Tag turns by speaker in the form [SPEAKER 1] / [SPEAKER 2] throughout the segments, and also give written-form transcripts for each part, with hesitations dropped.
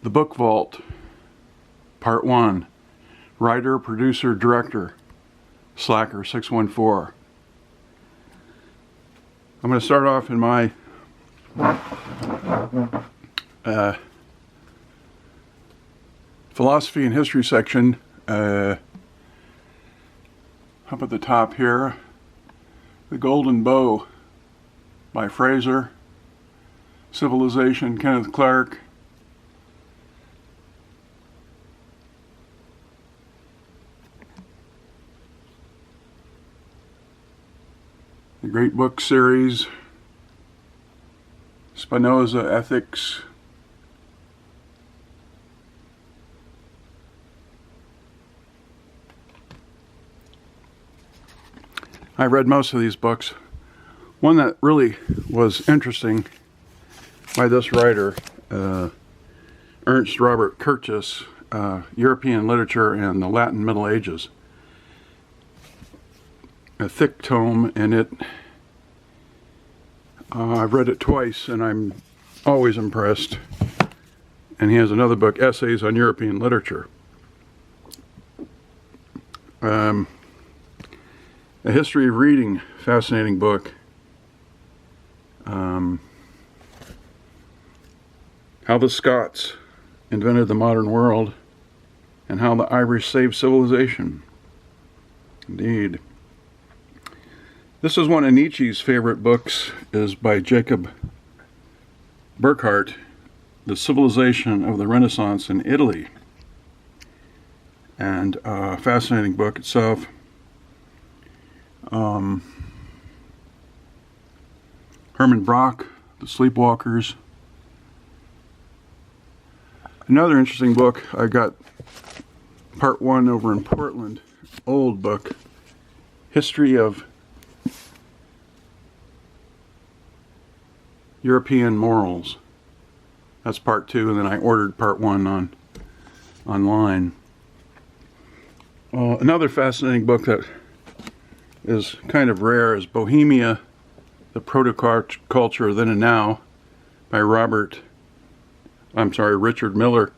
[SPEAKER 1] The Book Vault, Part 1, Writer, Producer, Director, Slacker 614. I'm going to start off in my philosophy and history section. Up at the top here, The Golden Bow by Fraser, Civilization, Kenneth Clark. The Great Book Series, Spinoza, Ethics. I read most of these books. One that really was interesting by this writer, Ernst Robert Curtius, European Literature in the Latin Middle Ages. A thick tome, and I've read it twice, and I'm always impressed. And he has another book, Essays on European Literature. A History of Reading, fascinating book. How the Scots invented the modern world, and how the Irish saved civilization. Indeed. This is one of Nietzsche's favorite books, is by Jacob Burckhardt, The Civilization of the Renaissance in Italy. And a fascinating book itself. Herman Brock, The Sleepwalkers. Another interesting book, I got part 1 over in Portland, old book, History of European Morals. That's part 2, and then I ordered part 1 online. Another fascinating book that is kind of rare is Bohemia, the Proto-Culture Then and Now by Richard Miller.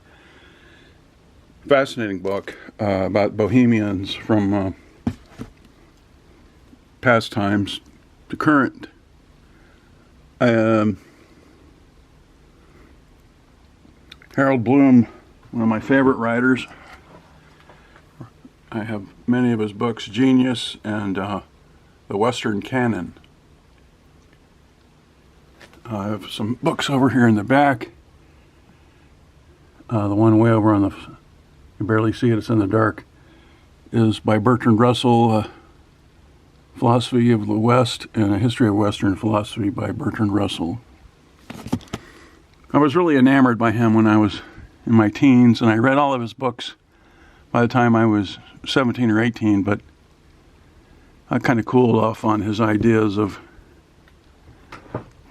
[SPEAKER 1] Fascinating book about Bohemians from past times to current. Harold Bloom, one of my favorite writers. I have many of his books, Genius and The Western Canon. I have some books over here in the back. The one way over on the, you barely see it, it's in the dark, is by Bertrand Russell, Philosophy of the West and a History of Western Philosophy by Bertrand Russell. I was really enamored by him when I was in my teens, and I read all of his books by the time I was 17 or 18, but I kind of cooled off on his ideas of,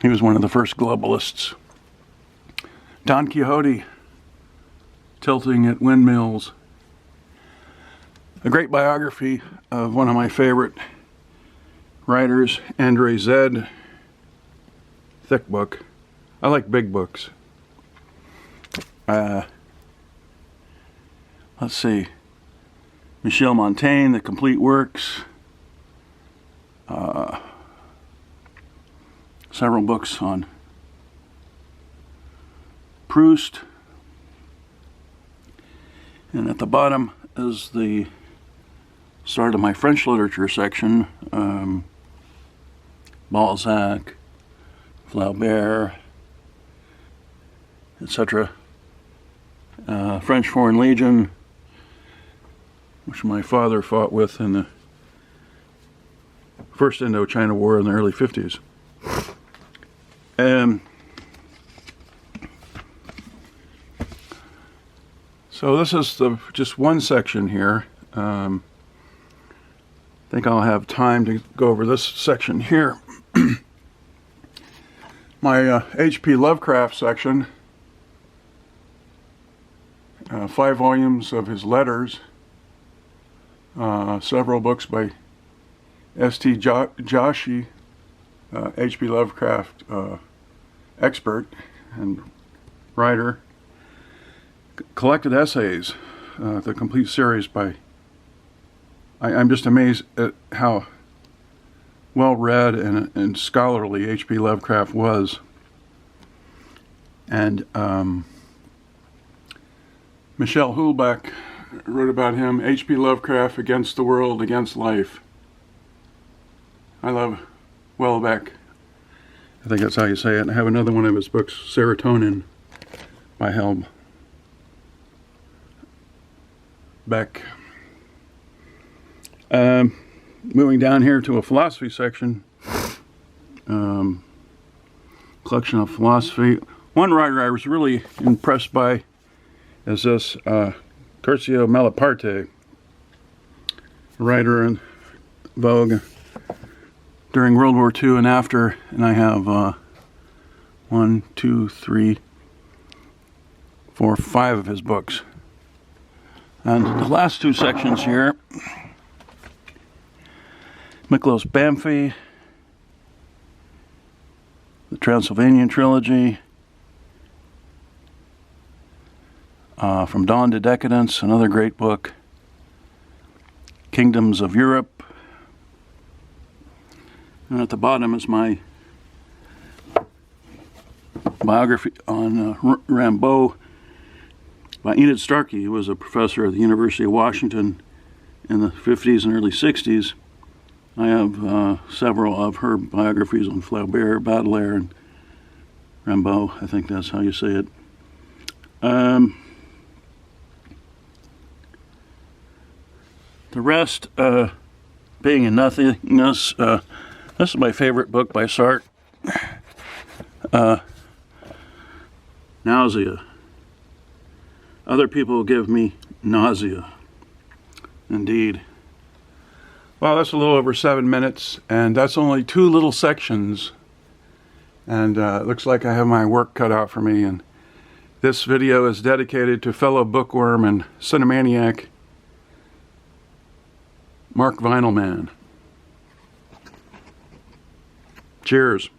[SPEAKER 1] he was one of the first globalists. Don Quixote, Tilting at Windmills. A great biography of one of my favorite writers, André Zed. Thick book. I like big books. Let's see. Michel Montaigne, The Complete Works. Several books on Proust. And at the bottom is the start of my French literature section. Balzac, Flaubert, etc. French Foreign Legion, which my father fought with in the First Indochina War in the early 50s. So this is just one section here. I think I'll have time to go over this section here. My H.P. Lovecraft section, 5 volumes of his letters, several books by S.T. Joshi, H.P. Lovecraft expert and writer, collected essays, the complete series by. I'm just amazed at how well read and scholarly H.P. Lovecraft was. And Michelle Houellebecq wrote about him, H.P. Lovecraft, Against the World, Against Life. I love Houellebecq. I think that's how you say it. And I have another one of his books, Serotonin, by Houellebecq. Moving down here to a philosophy section. Collection of philosophy. One writer I was really impressed by is this Curcio Malaparte, a writer in vogue during World War II and after, and I have 1, 2, 3, 4, 5 of his books. And the last two sections here, Miklos Bamfy, the Transylvanian Trilogy, From Dawn to Decadence, another great book, Kingdoms of Europe, and at the bottom is my biography on Rimbaud by Enid Starkey, who was a professor at the University of Washington in the 50s and early 60s. I have several of her biographies on Flaubert, Baudelaire, and Rimbaud. I think that's how you say it. The rest, Being in Nothingness. This is my favorite book by Sartre. Nausea. Other people give me nausea. Indeed. Well, that's a little over 7 minutes, and that's only 2 little sections. And it looks like I have my work cut out for me. And this video is dedicated to fellow bookworm and cinemaniac Mark Vinylman. Cheers.